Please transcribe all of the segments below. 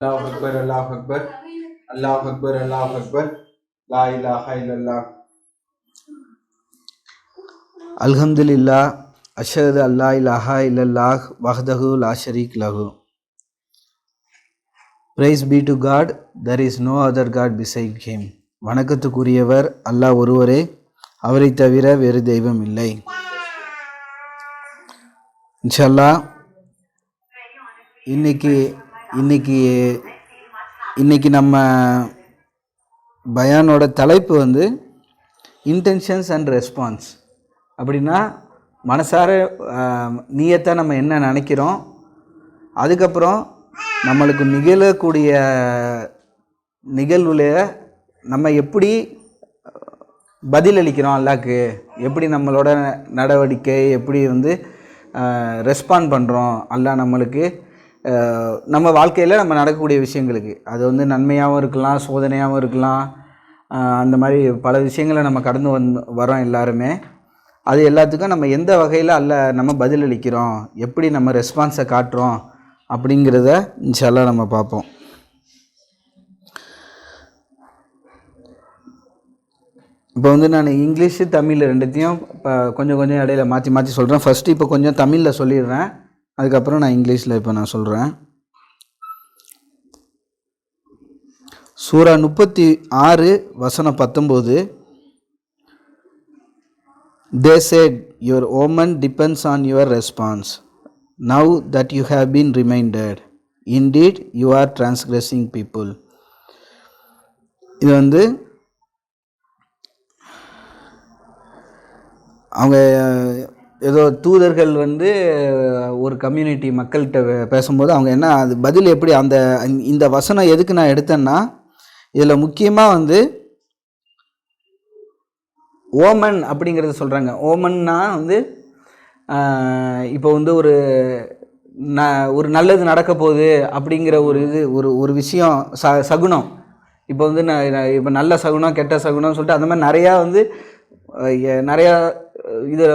அல்லாஹ் அக்பர் அல்லாஹ் அக்பர் அல்லாஹ் அக்பர் அல்லாஹ் அக்பர் லா இலாஹா இல்லல்லாஹ். அல்ஹம்துலில்லாஹ் அஷ்ஹது அல்லா இலாஹா இல்லல்லாஹ் வஹ்தஹு லா ஷரீக் லஹு. Praise be to God, there is no other God beside him. வணக்கத்துக்குரியவர் அல்லாஹ் ஒருவரே, அவரை தவிர வேறு தெய்வம் இல்லை. இன்ஷால்லா இன்னைக்கு நம்ம பயானோட தலைப்பு இன்டென்ஷன்ஸ் அண்ட் ரெஸ்பான்ஸ். அப்படின்னா மனசார நீயத்தை நம்ம என்ன நினைக்கிறோம், அதுக்கப்புறம் நம்மளுக்கு நிகழக்கூடிய நிகழ்வுல நம்ம எப்படி பதிலளிக்கிறோம், அல்லாஹ்க்கு எப்படி நம்மளோட நடவடிக்கை எப்படி ரெஸ்பாண்ட் பண்ணுறோம், அல்லாஹ் நம்மளுக்கு நம்ம வாழ்க்கையில் நம்ம நடக்கக்கூடிய விஷயங்களுக்கு. அது நன்மையாகவும் இருக்கலாம், சோதனையாகவும் இருக்கலாம். அந்த மாதிரி பல விஷயங்களை நம்ம கடந்து வரோம் எல்லாருமே. அது எல்லாத்துக்கும் நம்ம எந்த வகையில் நம்ம பதிலளிக்கிறோம், எப்படி நம்ம ரெஸ்பான்ஸை காட்டுறோம் அப்படிங்கிறத இன்ஷா அல்லாஹ் நம்ம பார்ப்போம். இப்போ நான் இங்கிலீஷு தமிழ் ரெண்டுத்தையும் இப்போ கொஞ்சம் இடையில மாற்றி சொல்கிறேன். ஃபஸ்ட்டு இப்போ கொஞ்சம் தமிழில் சொல்லிடுறேன், அதுக்கப்புறம் நான் இங்கிலீஷில் இப்போ நான் சொல்கிறேன். சூரா 36 வசனம் 19. They said, your omen depends on your response. Now that you have been reminded, indeed you are transgressing people. இது அவங்க ஏதோ தூதர்கள் ஒரு கம்யூனிட்டி மக்கள்கிட்ட பேசும்போது அவங்க என்ன அது பதில் எப்படி இந்த வசனம் எதுக்கு நான் எடுத்தேன்னா, இதில் முக்கியமாக ஓமன் அப்படிங்கிறத சொல்கிறாங்க. ஓமன்னா இப்போ ஒரு நல்லது நடக்க போகுது அப்படிங்கிற ஒரு விஷயம் சகுனம். இப்போ இப்போ நல்ல சகுனம் கெட்ட சகுனம் சொல்லிட்டு அந்த மாதிரி நிறையா இதில்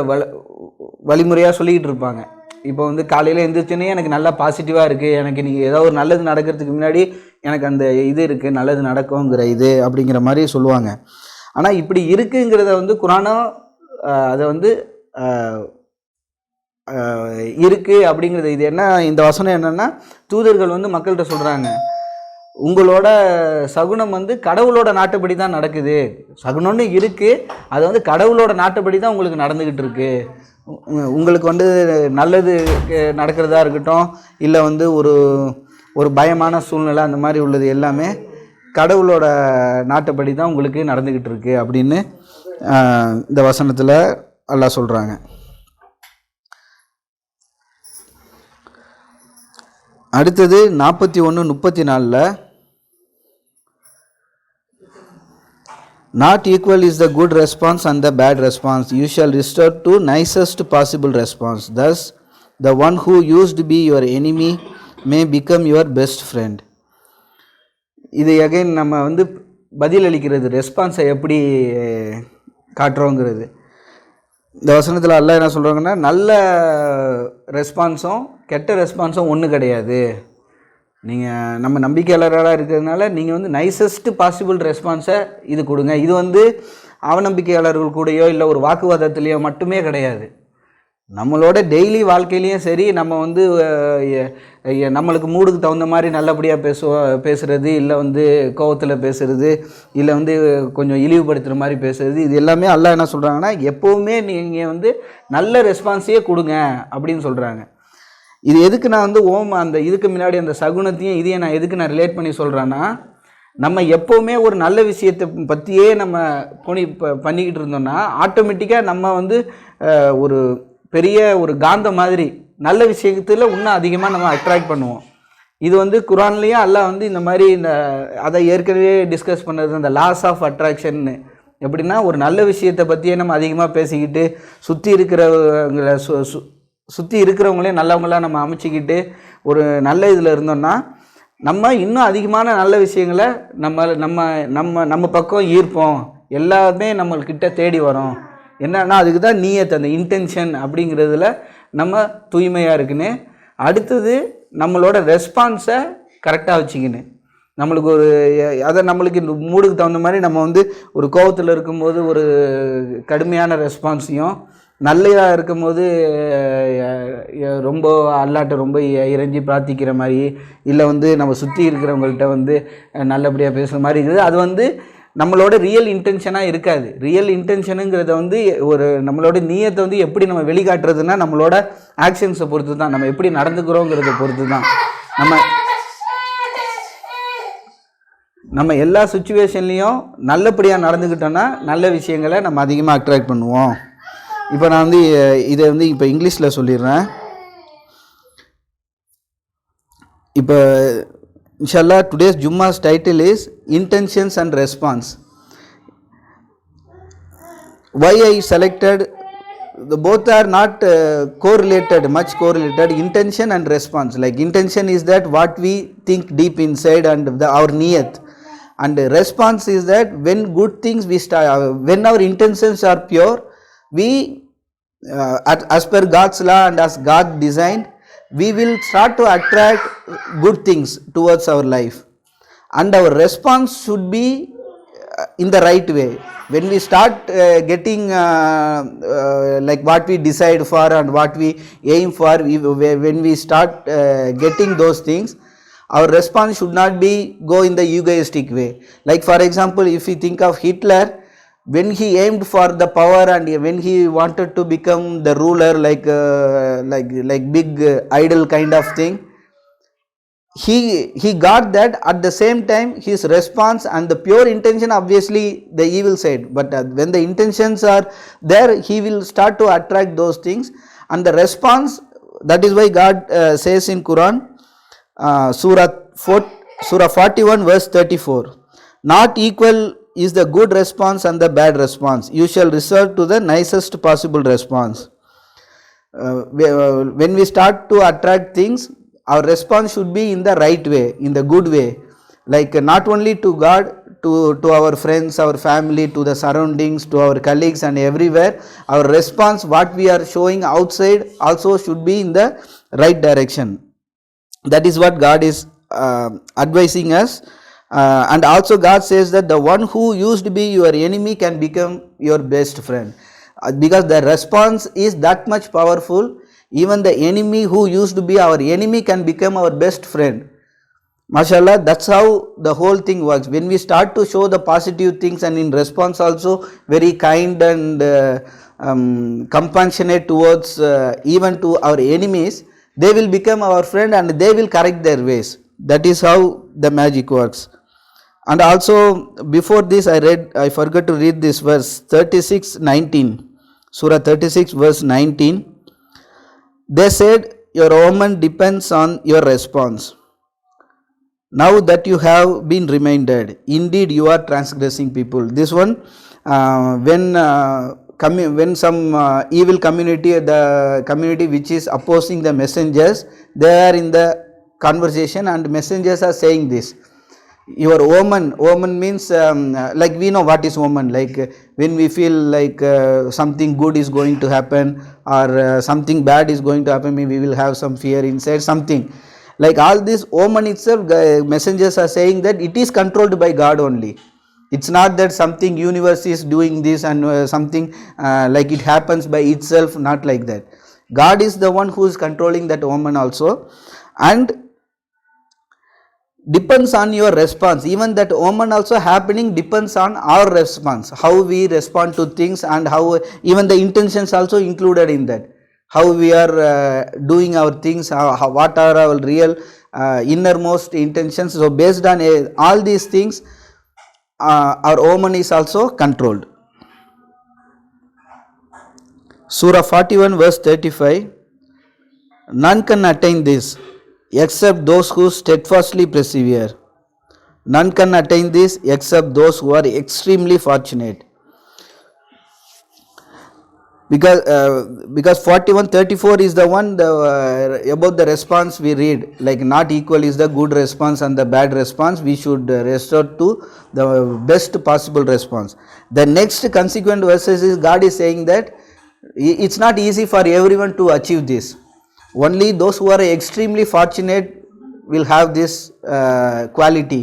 வழிமுறையாக சொல்லிக்கிட்டு இருப்பாங்க. இப்போ காலையில் எழுந்திரிச்சோன்னே எனக்கு நல்லா பாசிட்டிவாக இருக்குது, எனக்கு நீங்கள் ஏதோ ஒரு நல்லது நடக்கிறதுக்கு முன்னாடி எனக்கு அந்த இது இருக்குது, நல்லது நடக்குங்கிற இது அப்படிங்கிற மாதிரி சொல்லுவாங்க. ஆனால் இப்படி இருக்குங்கிறத குரானும் அதை இருக்குது அப்படிங்கிறது. இது என்ன, இந்த வசனம் என்னென்னா, தூதர்கள் மக்கள்கிட்ட சொல்கிறாங்க, உங்களோட சகுனம் கடவுளோட நாட்டுப்படி தான் நடக்குது. சகுனம்னு இருக்குது, அது கடவுளோட நாட்டுப்படி தான் உங்களுக்கு நடந்துக்கிட்டு இருக்கு. உங்களுக்கு நல்லது நடக்கிறதா இருக்கட்டும், இல்லை ஒரு பயமான சூழ்நிலை அந்த மாதிரி உள்ளது எல்லாமே கடவுளோட நாட்டுப்படி தான் உங்களுக்கு நடந்துக்கிட்டு இருக்கு அப்படின்னு இந்த வசனத்தில் அல்லாஹ் சொல்கிறாங்க. அடுத்தது 41:34. Not equal is the good response and the bad response. You shall restore to nicest possible response. Thus, the one who used to be your enemy may become your best friend. இது again நம்ம பதிலளிக்கிறது, ரெஸ்பான்ஸை எப்படி காட்டுறோங்கிறது. இந்த வசனத்தில் அல்லாஹ் என்ன சொல்கிறாங்கன்னா, நல்ல ரெஸ்பான்ஸும் கெட்ட ரெஸ்பான்ஸும் ஒன்று கிடையாது. நீங்கள் நம்ம நம்பிக்கையாளராக இருக்கிறதுனால நீங்கள் நைசஸ்ட் பாசிபிள் ரெஸ்பான்ஸை இது கொடுங்க. இது அவநம்பிக்கையாளர்கள் கூடயோ இல்லை ஒரு வாக்குவாதத்துலேயோ மட்டுமே கிடையாது. நம்மளோட டெய்லி வாழ்க்கையிலையும் சரி, நம்ம நம்மளுக்கு மூடுக்கு தகுந்த மாதிரி நல்லபடியாக பேசுகிறது, இல்லை கோவத்தில் பேசுகிறது, இல்லை கொஞ்சம் இழிவுபடுத்துகிற மாதிரி பேசுகிறது, இது எல்லாமே அல்லாஹ் என்ன சொல்கிறாங்கன்னா, எப்போவுமே நீங்கள் நல்ல ரெஸ்பான்ஸையே கொடுங்க அப்படின்னு சொல்கிறாங்க. இது எதுக்கு நான் அந்த இதுக்கு முன்னாடி அந்த சகுனத்தையும் இதையும் நான் எதுக்கு நான் ரிலேட் பண்ணி சொல்கிறேன்னா, நம்ம எப்போவுமே ஒரு நல்ல விஷயத்தை பற்றியே நம்ம பண்ணிக்கிட்டு இருந்தோம்னா ஆட்டோமேட்டிக்காக நம்ம ஒரு பெரிய ஒரு காந்த மாதிரி நல்ல விஷயத்தில் இன்னும் அதிகமாக நம்ம அட்ராக்ட் பண்ணுவோம். இது குரான்லேயும் அல்லாஹ் இந்த மாதிரி அதை ஏற்கனவே டிஸ்கஸ் பண்ணுறது, அந்த லாஸ் ஆஃப் அட்ராக்ஷன்னு. எப்படின்னா, ஒரு நல்ல விஷயத்தை பற்றியே நம்ம அதிகமாக பேசிக்கிட்டு சுற்றி இருக்கிறவங்களே நல்லவங்களாம் நம்ம அமைச்சிக்கிட்டு ஒரு நல்ல இதில் இருந்தோம்னா நம்ம இன்னும் அதிகமான நல்ல விஷயங்களை நம்ம பக்கம் ஈர்ப்போம், எல்லாமே நம்மள்கிட்ட தேடி வரோம். என்னன்னா, அதுக்கு தான் நீயத், அந்த இன்டென்ஷன் அப்படிங்கிறதுல நம்ம தூய்மையாக இருக்குன்னு. அடுத்தது நம்மளோட ரெஸ்பான்ஸை கரெக்டாக வச்சுக்கின்னு நம்மளுக்கு ஒரு அதை நம்மளுக்கு இந்த மூடுக்கு தகுந்த மாதிரி நம்ம வந்து ஒரு கோவத்தில் இருக்கும்போது ஒரு கடுமையான ரெஸ்பான்ஸையும், நல்லதாக இருக்கும்போது ரொம்ப அல்லாட்ட ரொம்ப இறைஞ்சி பிரார்த்திக்கிற மாதிரி, இல்லை வந்து நம்ம சுற்றி இருக்கிறவங்கள்ட்ட வந்து நல்லபடியாக பேசுகிற மாதிரி இருக்குது. அது வந்து நம்மளோட ரியல் இன்டென்ஷனாக இருக்காது. ரியல் இன்டென்ஷனுங்கிறத வந்து ஒரு நம்மளோட நீயத்தை வந்து எப்படி நம்ம வெளிக்காட்டுறதுன்னா நம்மளோட ஆக்ஷன்ஸை பொறுத்து தான், நம்ம எப்படி நடந்துக்கிறோங்கிறத பொறுத்து தான். நம்ம எல்லா சுச்சுவேஷன்லேயும் நல்லபடியாக நடந்துக்கிட்டோன்னா நல்ல விஷயங்களை நம்ம அதிகமாக அட்ராக்ட் பண்ணுவோம். இப்போ நான் வந்து இதை வந்து இப்போ இங்கிலீஷில் சொல்லிடுறேன். இப்போ இன்ஷால்லா today's Jumma's title is intentions and response. Why I selected, both are not correlated, much correlated, intention and response. Like intention is that what we think deep inside and our niyat, and response is that when good things we start, when our intentions are pure, we as per God's law and as God designed, we will start to attract good things towards our life, and our response should be in the right way. When we start getting like what we decide for and what we aim for, when we start getting those things, our response should not be go in the egoistic way. Like for example, if we think of Hitler, when he aimed for the power and when he wanted to become the ruler, like big idol kind of thing, he got that. At the same time, his response and the pure intention, obviously the evil side, but when the intentions are there, he will start to attract those things. And the response, that is why God says in Quran, Surah 41 verse 34, not equal is the good response and the bad response. You shall resort to the nicest possible response. When we start to attract things, our response should be in the right way, in the good way, like not only to God, to our friends, our family, to the surroundings, to our colleagues and everywhere. Our response, what we are showing outside, also should be in the right direction. That is what God is advising us. And also God says that the one who used to be your enemy can become your best friend, because the response is that much powerful. Even the enemy who used to be our enemy can become our best friend. Mashallah, that's how the whole thing works. When we start to show the positive things and in response also very kind and compassionate towards even to our enemies, they will become our friend and they will correct their ways. That is how the magic works. And also before this I forgot to read this verse 36:19, Surah 36 verse 19. They said your omen depends on your response. Now that you have been reminded, indeed you are transgressing people. This one, when some evil community, the community which is opposing the messengers, they are in the conversation and messengers are saying this. Your omen means like we know what is omen, like when we feel like something good is going to happen or something bad is going to happen, maybe we will have some fear inside, something like all this omen itself. Messengers are saying that it is controlled by God only. It's not that something universe is doing this and something like it happens by itself, not like that. God is the one who is controlling that omen also, and depends on your response. Even that omen also happening depends on our response, how we respond to things, and how even the intentions also included in that, how we are doing our things, what are our real innermost intentions. So based on all these things, our omen is also controlled. Surah 41 verse 35, none can attain this except those who steadfastly persevere. None can attain this except those who are extremely fortunate. Because 41:34 is the one about the response we read, like not equal is the good response and the bad response. We should resort to the best possible response. The next consequent verses is God is saying that it's not easy for everyone to achieve this. Only those who are extremely fortunate will have this quality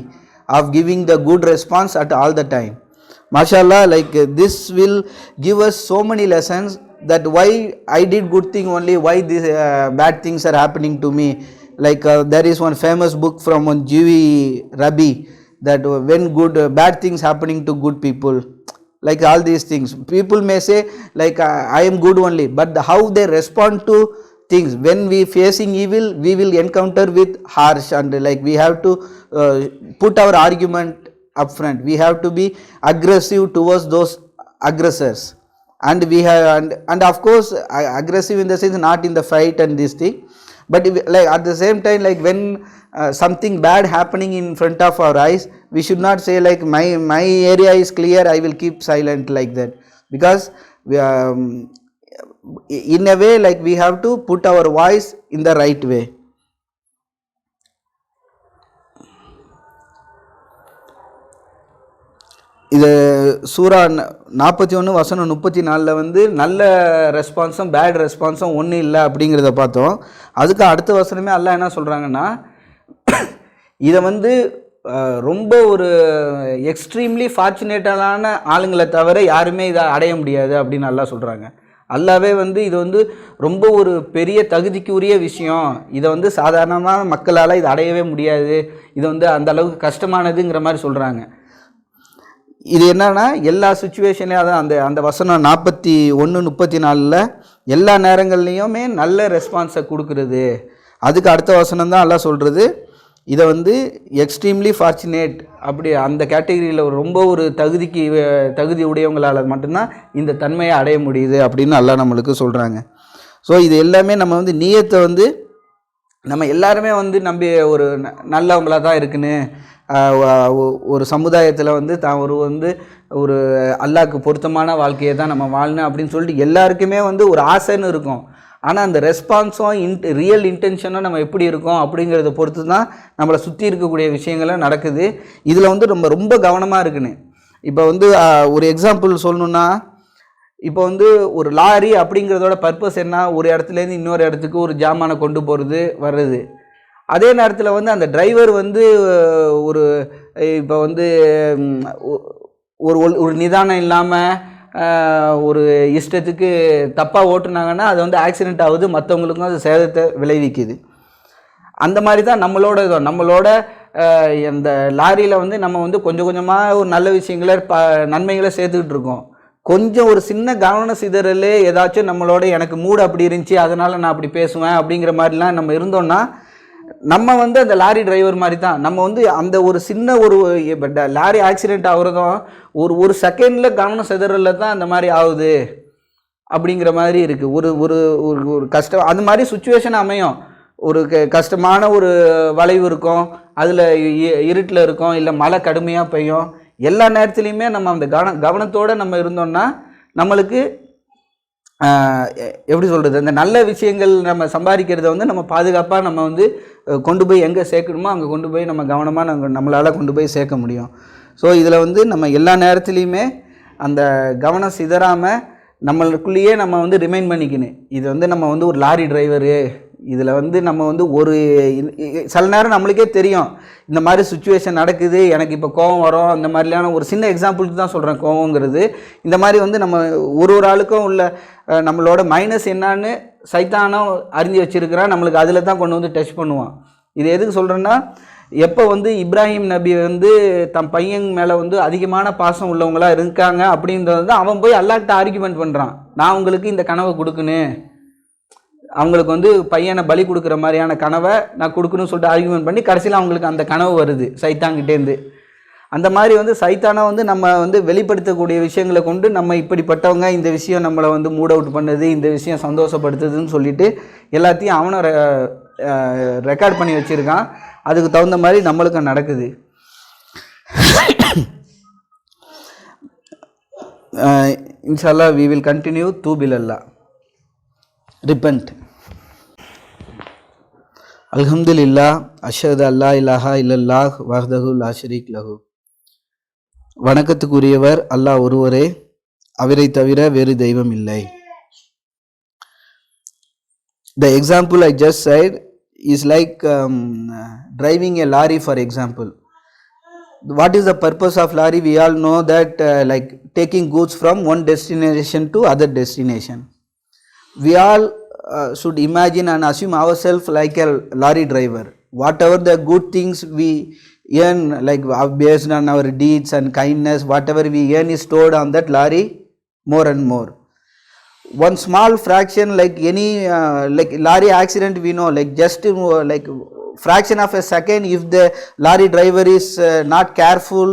of giving the good response at all the time. Mashallah, like this will give us so many lessons that why I did good thing only, why these bad things are happening to me. Like there is one famous book from one Jewy rabbi that when bad things happening to good people, like all these things, people may say like I am good only, but how they respond to things, when we facing evil, we will encounter with harsh, and like we have to put our argument up front, we have to be aggressive towards those aggressors, and we have and of course aggressive in the sense not in the fight and this thing, but like at the same time, like when something bad happening in front of our eyes, we should not say like my area is clear, I will keep silent like that, because we, in a way, like we have to put our voice in the right way. இது சூரா 41 வசனம் 34 வந்து நல்ல ரெஸ்பான்ஸும் bad ரெஸ்பான்ஸும் ஒன்றும் இல்லை அப்படிங்கிறத பார்த்தோம். அதுக்கு அடுத்த வசனமே அல்லாஹ் என்ன சொல்கிறாங்கன்னா, இதை வந்து ரொம்ப ஒரு எக்ஸ்ட்ரீம்லி ஃபார்ச்சுனேட்டடான ஆளுங்களை தவிர யாருமே இதை அடைய முடியாது அப்படின்னு அல்லாஹ் சொல்கிறாங்க. அல்லாவே வந்து இது வந்து ரொம்ப ஒரு பெரிய தகுதிக்கு உரிய விஷயம், இதை வந்து சாதாரணமான மக்களால் இதை அடையவே முடியாது, இது வந்து அந்த அளவுக்கு கஷ்டமானதுங்கிற மாதிரி சொல்கிறாங்க. இது என்னன்னா எல்லா சுச்சுவேஷன்லேயும் அதான் அந்த வசனம் 41:34 எல்லா நேரங்கள்லையுமே நல்ல ரெஸ்பான்ஸை கொடுக்குறது. அதுக்கு அடுத்த வசனம் தான் எல்லாம் சொல்கிறது, இதை வந்து எக்ஸ்ட்ரீம்லி ஃபார்ச்சுனேட் அப்படி அந்த கேட்டகரியில் ரொம்ப ஒரு தகுதி உடையவங்களால் மட்டும்தான் இந்த தன்மையை அடைய முடியுது அப்படின்னு எல்லாம் நம்மளுக்கு சொல்கிறாங்க. ஸோ இது எல்லாமே நம்ம வந்து நியத்தை வந்து நம்ம எல்லாருமே வந்து நம்பி ஒரு நல்லவங்களாக தான் இருக்குன்னு, ஒரு சமுதாயத்தில் வந்து ஒரு அல்லாஹ்க்கு பொருத்தமான வாழ்க்கையை தான் நம்ம வாழணும் அப்படின்னு சொல்லிட்டு எல்லாருக்குமே வந்து ஒரு ஆசைன்னு இருக்கும். ஆனால் அந்த ரெஸ்பான்ஸும் ரியல் இன்டென்ஷனும் நம்ம எப்படி இருக்கோம் அப்படிங்கிறத பொறுத்து தான் நம்மளை சுற்றி இருக்கக்கூடிய விஷயங்களும் நடக்குது. இதில் வந்து ரொம்ப கவனமாக இருக்குன்னு. இப்போ வந்து ஒரு எக்ஸாம்பிள் சொல்லணுன்னா, இப்போ வந்து ஒரு லாரி அப்படிங்கிறதோட பர்பஸ் என்ன, ஒரு இடத்துலேருந்து இன்னொரு இடத்துக்கு ஒரு ஜாமானை கொண்டு போகிறது வர்றது. அதே நேரத்தில் வந்து அந்த டிரைவர் வந்து இப்போ வந்து ஒரு நிதானம் இல்லாமல் ஒரு இஷ்டத்துக்கு தப்பாக ஓட்டுனாங்கன்னா அது வந்து ஆக்சிடெண்ட் ஆகுது, மற்றவங்களுக்கும் அது சேதத்தை விளைவிக்குது. அந்த மாதிரி தான் நம்மளோட அந்த லாரியில் வந்து நம்ம வந்து கொஞ்சம் கொஞ்சமாக ஒரு நல்ல விஷயங்களை நன்மைகளை சேர்த்துக்கிட்டு இருக்கோம். கொஞ்சம் ஒரு சின்ன கவன சிதறல் ஏதாச்சும் நம்மளோட எனக்கு மூடு அப்படி இருந்துச்சு அதனால் நான் அப்படி பேசுவேன் அப்படிங்கிற மாதிரிலாம் நம்ம இருந்தோம்னா நம்ம வந்து அந்த லாரி டிரைவர் மாதிரி தான். நம்ம வந்து அந்த ஒரு சின்ன ஒரு லாரி ஆக்சிடெண்ட் ஆகுறதும் ஒரு செகண்டில் கவனம் சிதறல தான் அந்த மாதிரி ஆகுது அப்படிங்கிற மாதிரி இருக்குது. ஒரு கஷ்டம் அந்த மாதிரி சுச்சுவேஷன் அமையும். ஒரு கஷ்டமான ஒரு வளைவு இருக்கும், அதில் இருட்டில் இருக்கும், இல்லை மழை கடுமையாக பெய்யும். எல்லா நேரத்துலையுமே நம்ம அந்த கவனத்தோடு நம்ம இருந்தோம்னா நம்மளுக்கு எப்படி சொல்கிறது, அந்த நல்ல விஷயங்கள் நம்ம சம்பாதிக்கிறத வந்து நம்ம பாதுகாப்பாக நம்ம வந்து கொண்டு போய் எங்கே சேர்க்கணுமோ அங்கே கொண்டு போய் நம்ம கவனமாக நம்மளால் கொண்டு போய் சேர்க்க முடியும். ஸோ இதில் வந்து நம்ம எல்லா நேரத்துலையுமே அந்த கவனம் சிதறாமல் நம்மளுக்குள்ளேயே நம்ம வந்து ரிமைண்ட் பண்ணிக்கணும். இது வந்து நம்ம வந்து ஒரு லாரி டிரைவரு, இதில் வந்து நம்ம வந்து சில நேரம் நம்மளுக்கே தெரியும் இந்த மாதிரி சுச்சுவேஷன் நடக்குது, எனக்கு இப்போ கோவம் வரும், அந்த மாதிரியான ஒரு சின்ன எக்ஸாம்பிளுக்கு தான் சொல்கிறேன் கோவங்கிறது. இந்த மாதிரி வந்து நம்ம ஒரு ஆளுக்கும் உள்ள நம்மளோட மைனஸ் என்னான்னு சைத்தானம் அறிஞ்சு வச்சுருக்கிறான், நம்மளுக்கு அதில் தான் கொண்டு வந்து டச் பண்ணுவான். இது எதுக்கு சொல்கிறேன்னா, எப்போ வந்து இப்ராஹிம் நபி வந்து தன் பையன் மேலே வந்து அதிகமான பாசம் உள்ளவங்களாக இருக்காங்க அப்படின்றது வந்து அவன் போய் அல்லாஹ்கிட்ட ஆர்கியூமெண்ட் பண்ணுறான், நான் உங்களுக்கு இந்த கனவை கொடுக்கணும், அவங்களுக்கு வந்து பையனை பலி கொடுக்குற மாதிரியான கனவை நான் கொடுக்கணும்னு சொல்லிட்டு ஆர்கியூமெண்ட் பண்ணி கடைசியில் அவங்களுக்கு அந்த கனவு வருது சைத்தான்கிட்டேருந்து. அந்த மாதிரி வந்து சைத்தானை வந்து நம்ம வந்து வெளிப்படுத்தக்கூடிய விஷயங்களை கொண்டு நம்ம இப்படிப்பட்டவங்க, இந்த விஷயம் நம்மளை வந்து மூட் அவுட் பண்ணுது, இந்த விஷயம் சந்தோஷப்படுத்துதுன்னு சொல்லிட்டு எல்லாத்தையும் அவனை ரெக்கார்ட் பண்ணி வச்சுருக்கான். அதுக்கு தகுந்த மாதிரி நம்மளுக்கும் நடக்குது. இன்ஷால்லா we will continue தூபிலல்லா repent. அல்ஹம்துலில்லாஹ் அஷ்ஹது அல்லா இலாஹா இல்லல்லாஹ் வஹ்தஹு லா ஷரீக் லஹு. வணக்கத்துக்குரியவர் அல்லாஹ் ஒருவரே, அவரை தவிர வேறு தெய்வம் இல்லை. The example I just said is like driving a lorry, for example. What is the purpose of lorry? We all know that like taking goods from one destination to other destination. We all should imagine and assume ourselves like a lorry driver. Whatever the good things we earn, like based on our deeds and kindness, whatever we earn is stored on that lorry more and more. One small fraction, like any like lorry accident, we know, like just like fraction of a second, if the lorry driver is not careful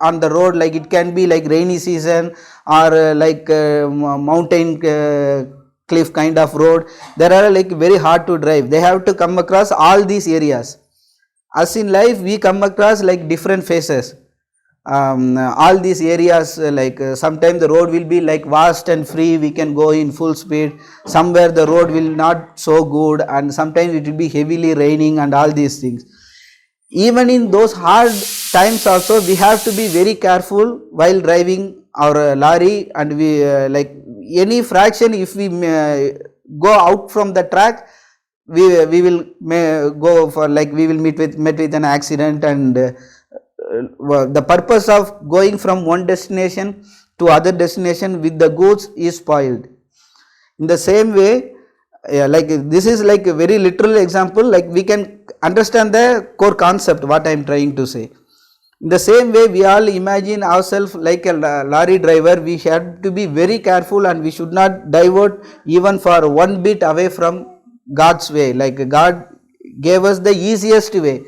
on the road, like it can be like rainy season or like mountain cliff kind of road, there are like very hard to drive. They have to come across all these areas. As in life, we come across like different phases. All these areas, like sometimes the road will be like vast and free, we can go in full speed. Somewhere the road will not so good, and sometimes it will be heavily raining and all these things. Even in those hard times also, we have to be very careful while driving our lorry, and we like any fraction, if we go out from the track, we will go for like we will met with an accident, and the purpose of going from one destination to other destination with the goods is spoiled. In the same way, like this is like a very literal example, like we can understand the core concept what I am trying to say. In the same way, we all imagine ourselves like a lorry driver. We have to be very careful, and we should not divert even for one bit away from God's way. Like God gave us the easiest way.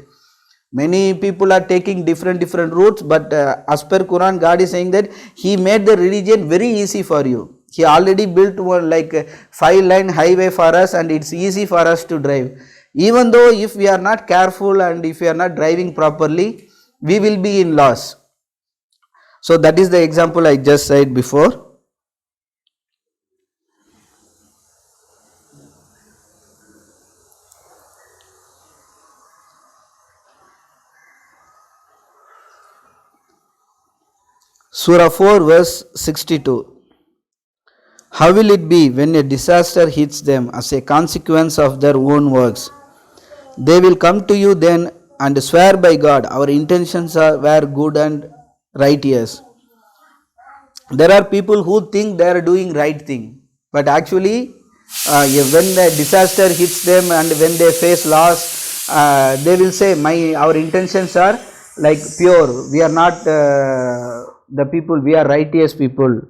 Many people are taking different routes, but as per Quran, God is saying that He made the religion very easy for you. He already built one like 5-lane highway for us, and it's easy for us to drive. Even though if we are not careful and if we are not driving properly, we will be in loss. So that is the example I just said before. Surah 4 verse 62. How will it be when a disaster hits them as a consequence of their own works? They will come to you then and swear by God, our intentions were good and righteous. There are people who think they are doing right thing, but actually when the disaster hits them and when they face loss, they will say our intentions are like pure, we are not the people, we are righteous people.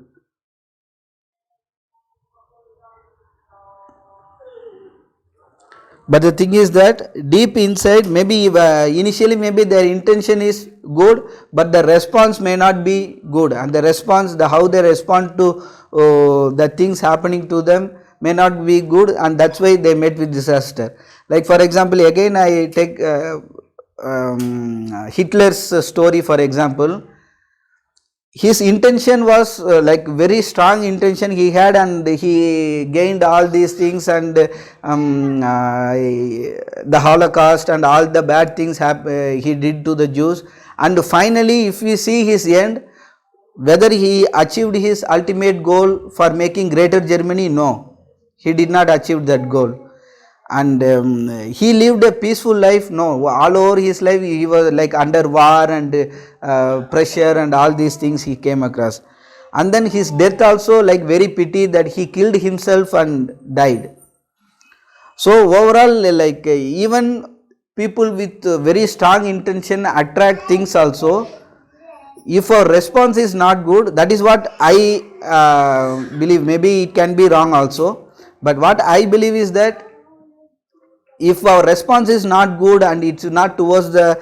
But the thing is that deep inside, maybe initially maybe their intention is good, but the response may not be good, and the response, how they respond to the things happening to them may not be good, and that's why they met with disaster. Like for example, again I take Hitler's story for example. His intention was like very strong intention he had, and he gained all these things, and the Holocaust and all the bad things he did to the Jews, and finally if we see his end, whether he achieved his ultimate goal for making greater Germany, no, he did not achieve that goal. And he lived a peaceful life, no, all over his life he was like under war and pressure and all these things he came across. And then his death also, like very pity that he killed himself and died. So overall, like even people with very strong intention attract things also. If our response is not good, that is what I believe. Maybe it can be wrong also, but what I believe is that if our response is not good and it's not towards the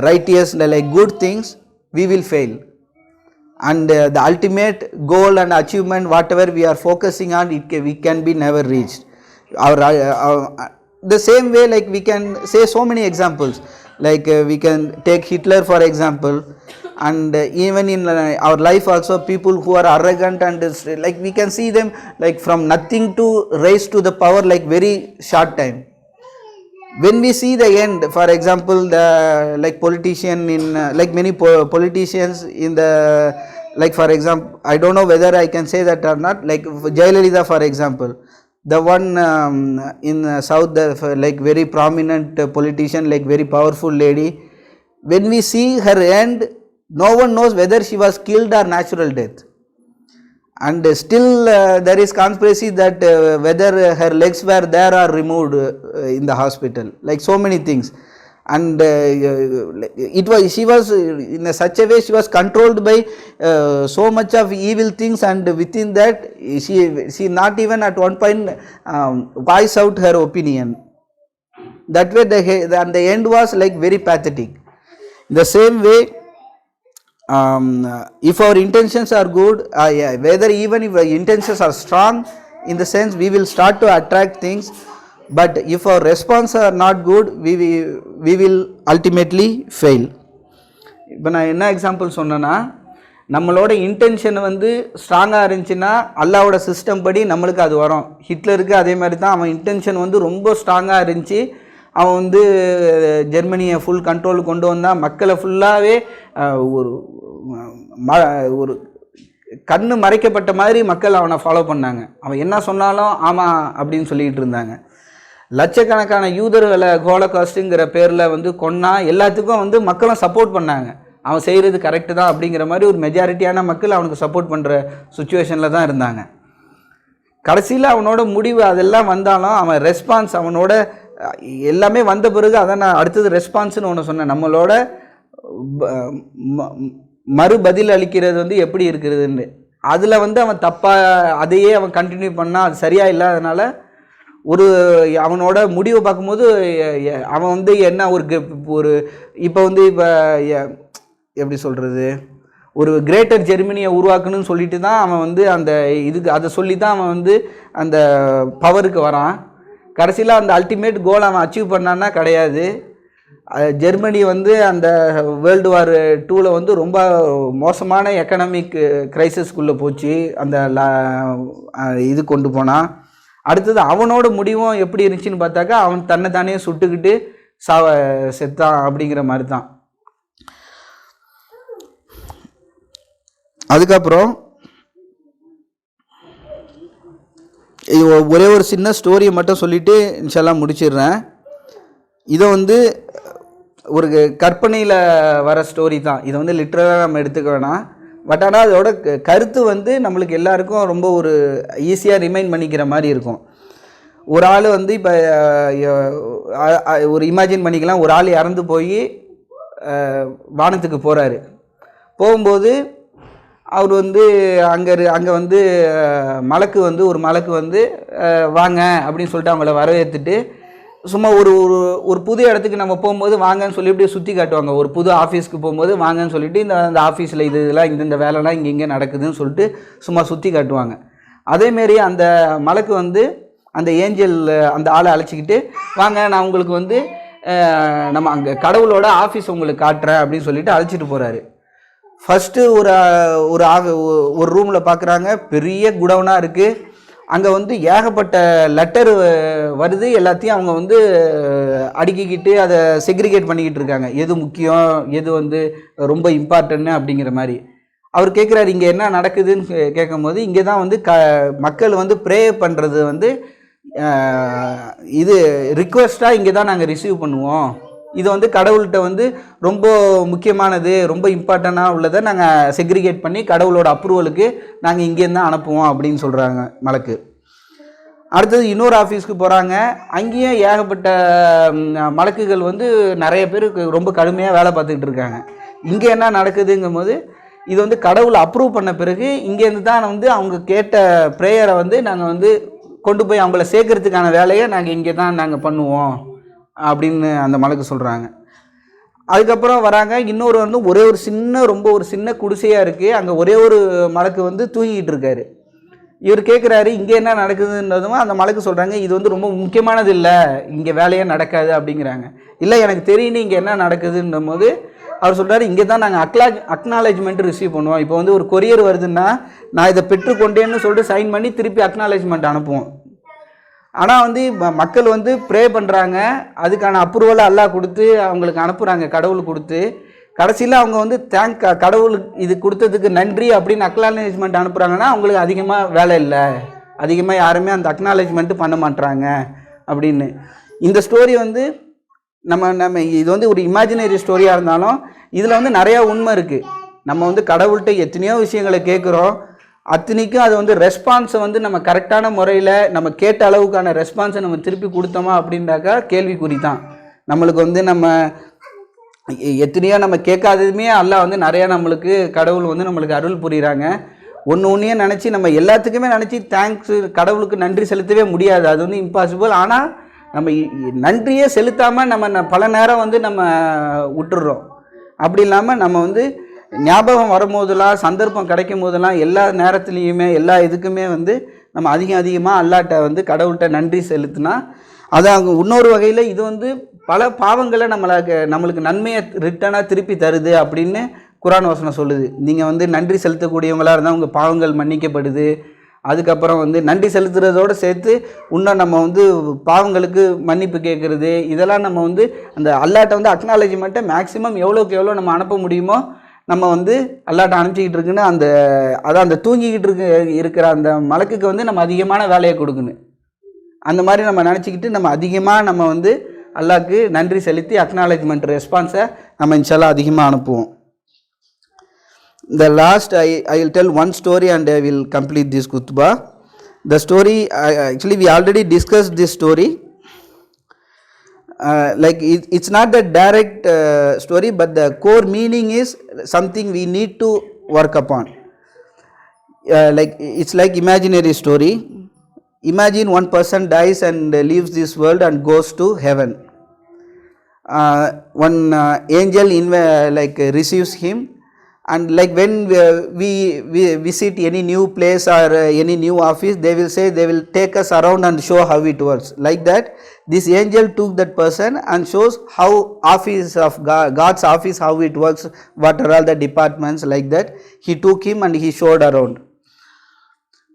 righteous, like good things, we will fail. And the ultimate goal and achievement, whatever we are focusing on, we can be never reached. The same way, like we can say so many examples, like we can take Hitler for example, and even in our life also, people who are arrogant and like we can see them like from nothing to rise to the power like very short time. When we see the end, for example, the like politician in like many politicians in the, like for example, I don't know whether I can say that or not, like Jayalalitha for example, the one in south, like very prominent politician, like very powerful lady, when we see her end, no one knows whether she was killed or natural death. And still there is conspiracy that whether her legs were there or removed in the hospital, like so many things. And she was in such a way, she was controlled by so much of evil things, and within that she not even at one point voice out her opinion. That way the end was like very pathetic. In the same way, if our intentions are good, whether even if our intentions are strong, in the sense we will start to attract things, but if our response are not good, we will ultimately fail. இப்போ நான் என்ன example சொன்னேன்னா, நம்மளோட intention வந்து ஸ்ட்ராங்காக இருந்துச்சுன்னா அல்லாவோட system படி நம்மளுக்கு அது வரும். ஹிட்லருக்கு அதே மாதிரி தான், அவன் இன்டென்ஷன் வந்து ரொம்ப ஸ்ட்ராங்காக இருந்துச்சு. அவன் வந்து ஜெர்மனியை ஃபுல் கண்ட்ரோலுக்கு கொண்டு வந்தான். மக்களை ஃபுல்லாகவே ஒரு கண்ணு மறைக்கப்பட்ட மாதிரி மக்கள் அவனை ஃபாலோ பண்ணாங்க. அவன் என்ன சொன்னாலும் ஆமாம் அப்படின்னு சொல்லிக்கிட்டு இருந்தாங்க. லட்சக்கணக்கான யூதர்களை ஹோலோகாஸ்ட்டுங்கிற பேரில் வந்து கொன்னா எல்லாத்துக்கும் வந்து மக்களும் சப்போர்ட் பண்ணாங்க. அவன் செய்கிறது கரெக்டு தான் அப்படிங்கிற மாதிரி ஒரு மெஜாரிட்டியான மக்கள் அவனுக்கு சப்போர்ட் பண்ணுற சுச்சுவேஷனில் தான் இருந்தாங்க. கடைசியில் அவனோட முடிவு அதெல்லாம் வந்தாலும் அவன் ரெஸ்பான்ஸ், அவனோட எல்லாமே வந்த பிறகு அதை நான் அடுத்தது ரெஸ்பான்ஸ்னு ஒன்று சொன்னேன். நம்மளோட மறுபதில் அளிக்கிறது வந்து எப்படி இருக்கிறதுன்னு, அதில் வந்து அவன் தப்பாக அதையே அவன் கண்டினியூ பண்ணால் அது சரியாக இல்லாதனால அவனோட முடிவை பார்க்கும்போது அவன் வந்து என்ன ஒரு இப்போ வந்து இப்போ எப்படி சொல்கிறது, ஒரு கிரேட்டர் ஜெர்மனியை உருவாக்கணும்னு சொல்லிட்டு தான் அவன் வந்து அந்த அதை சொல்லி தான் அவன் வந்து அந்த பவருக்கு வரான். கடைசியில் அந்த அல்டிமேட் கோல் அவன் அச்சீவ் பண்ணான்னா கிடையாது. ஜெர்மனி வந்து அந்த வேர்ல்டு வார் 2 வந்து ரொம்ப மோசமான எக்கனாமிக் கிரைசிஸ்குள்ளே போச்சு. அந்த இது கொண்டு போனான். அடுத்தது அவனோட முடிவும் எப்படி இருந்துச்சுன்னு பார்த்தாக்கா, அவன் தன்னை தானே சுட்டுக்கிட்டு செத்தான் அப்படிங்கிற மாதிரி தான். அதுக்கப்புறம் ஒரே ஒரு சின்ன ஸ்டோரியை மட்டும் சொல்லிவிட்டு இன்ஷால்லா முடிச்சிடுறேன். இதை வந்து ஒரு கற்பனையில் வர ஸ்டோரி தான். இதை வந்து லிட்ரலாக நம்ம எடுத்துக்க வேணாம். பட் ஆனால் அதோட கருத்து வந்து நம்மளுக்கு எல்லாருக்கும் ரொம்ப ஒரு ஈஸியாக ரிமைண்ட் பண்ணிக்கிற மாதிரி இருக்கும். ஒரு ஆள் வந்து இப்போ ஒரு இமேஜின் பண்ணிக்கலாம், ஒரு ஆள் இறந்து போய் வானத்துக்கு போகிறாரு. போகும்போது அவர் வந்து அங்கே வந்து மலக்கு வந்து ஒரு மலக்கு வந்து வாங்க அப்படின்னு சொல்லிட்டு அவங்கள வரவேற்றுட்டு, சும்மா ஒரு புது இடத்துக்கு நம்ம போகும்போது வாங்கன்னு சொல்லி இப்படியே சுற்றி காட்டுவாங்க. ஒரு புது ஆஃபீஸ்க்கு போகும்போது வாங்கன்னு சொல்லிட்டு இந்த ஆஃபீஸில் இதெல்லாம் இந்த வேலைலாம் இங்கே நடக்குதுன்னு சொல்லிட்டு சும்மா சுற்றி காட்டுவாங்க. அதேமாரி அந்த மலக்கு வந்து அந்த ஏஞ்சல் அந்த ஆளை அழைச்சிக்கிட்டு, வாங்க நான் உங்களுக்கு வந்து நம்ம அங்கே கடவுளோட ஆஃபீஸ் உங்களுக்கு காட்டுறேன் அப்படின்னு சொல்லிட்டு அழைச்சிட்டு போகிறாரு. ஃபஸ்ட்டு ஒரு ரூமில் பார்க்குறாங்க, பெரிய குடவுனாக இருக்குது. அங்கே வந்து ஏகப்பட்ட லெட்டர் வருது. எல்லாத்தையும் அவங்க வந்து அடுக்கிக்கிட்டு அதை செக்ரிகேட் பண்ணிக்கிட்டு இருக்காங்க, எது முக்கியம் எது வந்து ரொம்ப இம்பார்ட்டன்ட்னு அப்படிங்கிற மாதிரி. அவர் கேட்குறாரு, இங்கே என்ன நடக்குதுன்னு கேட்கும்போது, இங்கே தான் வந்து மக்கள் வந்து ப்ரே பண்ணுறது வந்து இது ரிக்வெஸ்ட்டாக இங்கே தான் நாங்கள் ரிசீவ் பண்ணுவோம். இது வந்து கடவுள்கிட்ட வந்து ரொம்ப முக்கியமானது, ரொம்ப இம்பார்ட்டண்ட்டாக உள்ளதை நாங்கள் செக்ரிகேட் பண்ணி கடவுளோட அப்ரூவலுக்கு நாங்கள் இங்கேருந்து தான் அனுப்புவோம் அப்படின்னு சொல்கிறாங்க மலக்கு. அடுத்தது இன்னொரு ஆஃபீஸ்க்கு போகிறாங்க. அங்கேயும் ஏகப்பட்ட மலக்குகள் வந்து நிறைய பேருக்கு ரொம்ப கடுமையாக வேலை பார்த்துக்கிட்டு இருக்காங்க. இங்கே என்ன நடக்குதுங்கும் போது, இது வந்து கடவுளை அப்ரூவ் பண்ண பிறகு இங்கேருந்து தான் வந்து அவங்க கேட்ட ப்ரேயரை வந்து நாங்கள் வந்து கொண்டு போய் அவங்கள சேர்க்கறதுக்கான வேலையை நாங்கள் இங்கே தான் நாங்கள் பண்ணுவோம் அப்படின்னு அந்த மலக்கு சொல்கிறாங்க. அதுக்கப்புறம் வராங்க. இன்னொரு வந்து ரொம்ப ஒரு சின்ன குடிசையாக இருக்குது. அங்கே ஒரே ஒரு மலக்கு வந்து தூங்கிக்கிட்டு இருக்காரு. இவர் கேட்குறாரு, இங்கே என்ன நடக்குதுன்றதும் அந்த மலக்கு சொல்கிறாங்க, இது வந்து ரொம்ப முக்கியமானது இல்லை, இங்கே வேலையே நடக்காது அப்படிங்கிறாங்க. இல்லை எனக்கு தெரியும் இங்கே என்ன நடக்குதுன்ற போது அவர் சொல்கிறாரு, இங்கே தான் நாங்கள் அக்னாலேஜ்மெண்ட் ரிசீவ் பண்ணுவோம். இப்போ வந்து ஒரு கொரியர் வருதுன்னா நான் இதை பெற்றுக்கொண்டேன்னு சொல்லிட்டு சைன் பண்ணி திருப்பி அக்னாலேஜ்மெண்ட் அனுப்புவோம். ஆனால் வந்து மக்கள் வந்து ப்ரே பண்ணுறாங்க, அதுக்கான அப்ரூவலை அல்லாஹ் கொடுத்து அவங்களுக்கு அனுப்புகிறாங்க, கடவுள் கொடுத்து. கடைசியில் அவங்க வந்து கடவுள் இது கொடுத்ததுக்கு நன்றி அப்படின்னு அக்னாலேஜ்மெண்ட் அனுப்புகிறாங்கன்னா அவங்களுக்கு அதிகமாக வேலை இல்லை, அதிகமாக யாருமே அந்த அக்னாலேஜ்மெண்ட்டு பண்ண மாட்றாங்க அப்படின்னு. இந்த ஸ்டோரி வந்து நம்ம இது வந்து ஒரு இமேஜினரி ஸ்டோரியாக இருந்தாலும் இதில் வந்து நிறையா உண்மை இருக்குது. நம்ம வந்து கடவுள்கிட்ட எத்தனையோ விஷயங்களை கேட்குறோம், அத்தனைக்கும் அது வந்து ரெஸ்பான்ஸை வந்து நம்ம கரெக்டான முறையில் நம்ம கேட்ட அளவுக்கான ரெஸ்பான்ஸை நம்ம திருப்பி கொடுத்தோமா அப்படின்றாக்கா கேள்விக்குறி தான். நம்மளுக்கு வந்து நம்ம எத்தனையோ நம்ம கேட்காததுமே அல்லாஹ் வந்து நிறையா நம்மளுக்கு கடவுள் வந்து நம்மளுக்கு அருள் புரிகிறாங்க. ஒன்றையே நினச்சி நம்ம எல்லாத்துக்குமே நினச்சி தேங்க்ஸ் கடவுளுக்கு நன்றி செலுத்தவே முடியாது, அது வந்து இம்பாசிபிள். ஆனால் நம்ம நன்றியே செலுத்தாமல் நம்ம பல நேரம் வந்து நம்ம விட்டுடுறோம். அப்படி இல்லாமல் நம்ம வந்து ஞாபகம் வரும்போதெல்லாம் சந்தர்ப்பம் கிடைக்கும் போதெல்லாம் எல்லா நேரத்துலேயுமே எல்லா இதுக்குமே வந்து நம்ம அதிகமாக அல்லாட்ட வந்து கடவுள்கிட்ட நன்றி செலுத்தினா அது அங்கே இன்னொரு வகையில் இது வந்து பல பாவங்களை நம்மளுக்கு நன்மையை ரிட்டனாக திருப்பி தருது அப்படின்னு குர்ஆன் வசனம் சொல்லுது. நீங்கள் வந்து நன்றி செலுத்தக்கூடியவங்களாக இருந்தால் உங்கள் பாவங்கள் மன்னிக்கப்படுது. அதுக்கப்புறம் வந்து நன்றி செலுத்துறதோடு சேர்த்து இன்னும் நம்ம வந்து பாவங்களுக்கு மன்னிப்பு கேட்குறது, இதெல்லாம் நம்ம வந்து அந்த அல்லாட்ட வந்து அக்னாலேஜ்மெண்ட்டை மேக்ஸிமம் எவ்வளோக்கு எவ்வளோ நம்ம அனுப்ப முடியுமோ நம்ம வந்து அல்லாட்ட அனுப்பிச்சிக்கிட்டு இருக்குன்னு அந்த தூங்கிக்கிட்டு இருக்கிற அந்த மலக்குக்கு வந்து நம்ம அதிகமான வேலையை கொடுக்கணும். அந்த மாதிரி நம்ம நினச்சிக்கிட்டு நம்ம அதிகமாக நம்ம வந்து அல்லாஹ்க்கு நன்றி செலுத்தி அக்னாலேஜ்மெண்ட் ரெஸ்பான்ஸை நம்ம இன்ஷால்லா அதிகமாக அனுப்புவோம். The last I will tell one story and I will complete this khutbah. The story actually we already discussed this story. Like it's not the direct story, but the core meaning is something we need to work upon. Like it's like imaginary story. Imagine one person dies and leaves this world and goes to heaven. One angel receives him, and like when we visit any new place or any new office, they will say they will take us around and show how it works. Like that, this angel took that person and shows how office of God's office, how it works, what are all the departments. Like that, he took him and he showed around.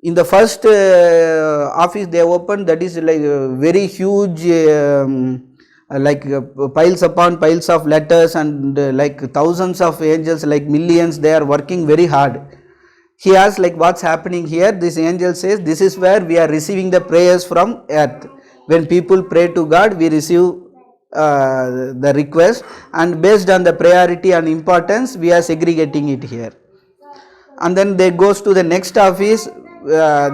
In the first office they opened, that is like very huge, piles upon piles of letters and like thousands of angels, like millions, they are working very hard. He asks like, what's happening here? This angel says, this is where we are receiving the prayers from earth. When people pray to God, we receive the request, and based on the priority and importance, we are segregating it here. And then they goes to the next office.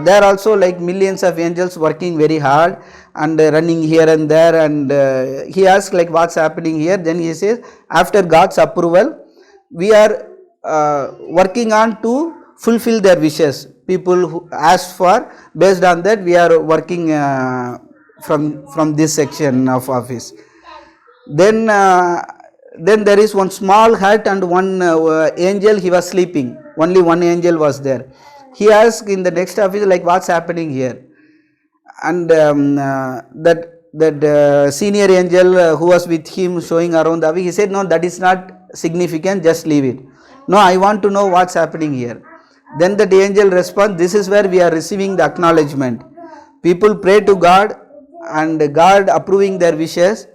There also like millions of angels working very hard and running here and there, and he asks like, what's happening here? Then he says, after God's approval, we are working on to fulfill their wishes. People who asked for, based on that we are working from this section of office. Then there is one small hut and one angel, he was sleeping. Only one angel was there. He asked in the next office like, what's happening here? And that senior angel who was with him showing around the office, he said, no, that is not significant, just leave it. No, I want to know what's happening here. Then the angel responds, this is where we are receiving the acknowledgement. People pray to God and God approving their wishes,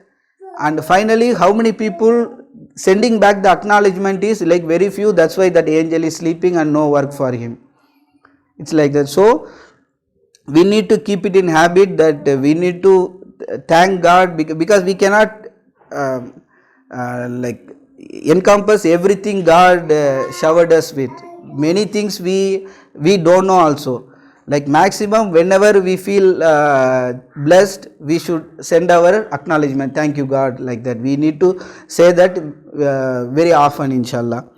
and finally how many people sending back the acknowledgement is like very few. That's why that angel is sleeping and no work for him. It's like that. So we need to keep it in habit that we need to thank God, because we cannot like encompass everything God showered us with. Many things we don't know also. Like maximum whenever we feel blessed, we should send our acknowledgement, thank you God, like that. We need to say that very often, inshallah.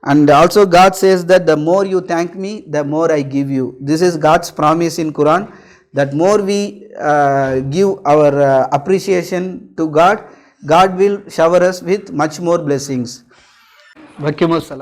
And also God says that the more you thank me, the more I give you. This is God's promise in Quran, that more we give our appreciation to God, God will shower us with much more blessings. Waqimus salat.